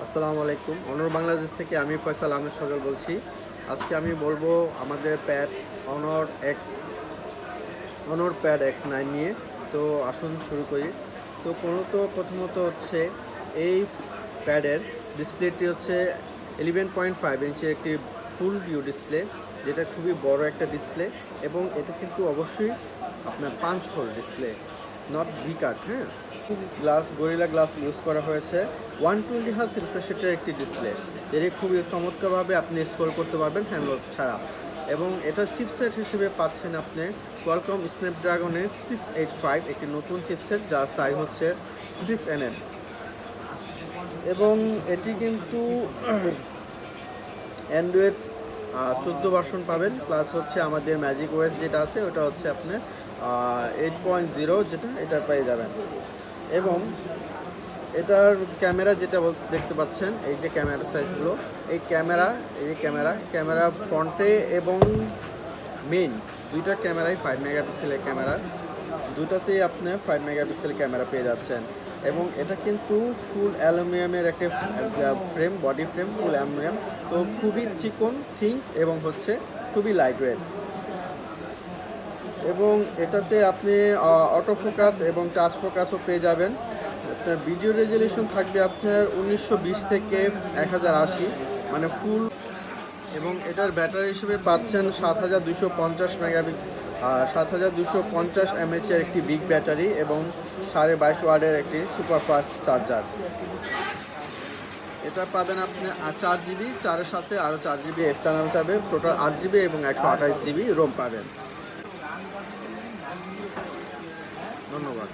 আসসালামু আলাইকুম। অনর বাংলাদেশ থেকে আমি ফয়সাল আহমেদ সজল বলছি। আজকে আমি বলবো আমাদের প্যাড অনর এক্স অনর প্যাড X9 নিয়ে। তো আসুন শুরু করি। তো প্রথমত হচ্ছে এই প্যাডের ডিসপ্লেটি হচ্ছে 11.5 ইঞ্চের একটি ফুল ভিউ ডিসপ্লে, যেটা খুবই বড় একটা ডিসপ্লে। এবং এটা কিন্তু অবশ্যই আপনার 5 হোল ডিসপ্লে, নট ভি কাট। হ্যাঁ, গরিলা গ্লাস ইউজ করা হয়েছে। 120 হার্জ রিফ্রেশ রেটের একটি ডিসপ্লে, যেটি খুবই চমৎকারভাবে আপনি স্ক্রল করতে পারবেন হ্যান্ডলক ছাড়া। এবং এটা চিপসেট হিসেবে পাচ্ছেন আপনি কোয়ালকম স্ন্যাপড্রাগনের 685, একটি নতুন চিপসেট যার সাইজ হচ্ছে 6nm। এবং এটি কিন্তু অ্যান্ড্রয়েড 14 ভার্সন পাবেন, প্লাস হচ্ছে আমাদের ম্যাজিক ওএস যেটা আছে ওটা হচ্ছে আপনার 8.0, যেটা এটা পেয়ে যাবেন। এবং এটার ক্যামেরা যেটা দেখতে পাচ্ছেন, এই যে ক্যামেরা সাইজগুলো, এই ক্যামেরা ফ্রন্টে এবং মেইন দুইটা ক্যামেরাই 5 মেগাপিক্সেলের ক্যামেরা, দুটাতেই আপনার 5 মেগাপিক্সেল ক্যামেরা পেয়ে যাচ্ছেন। এবং এটা কিন্তু ফুল অ্যালুমিনিয়ামের একটা ফ্রেম, বডি ফ্রেম ফুল অ্যালুমিনিয়াম। তো খুবই চিকন, থিন এবং হচ্ছে খুবই লাইট ওয়েট। এবং এটাতে আপনি অটো ফোকাস এবং টাচ ফোকাসও পেয়ে যাবেন। আপনার ভিডিও রেজলিউশন থাকবে আপনার 1920 থেকে 1080, মানে ফুল। এবং এটার ব্যাটারি হিসেবে পাচ্ছেন 7250 মেগাপিক্সেল 7250 এমএচের একটি বিগ ব্যাটারি এবং 22.5 ওয়াটের একটি সুপার ফাস্ট চার্জার। এটা পাবেন আপনি 4 জিবি, 4-এর সাথে আরও 4 জিবি এক্সটার্নাল যাবে, টোটাল 8 জিবি এবং 128 জিবি রোম পাবেন। ধন্যবাদ।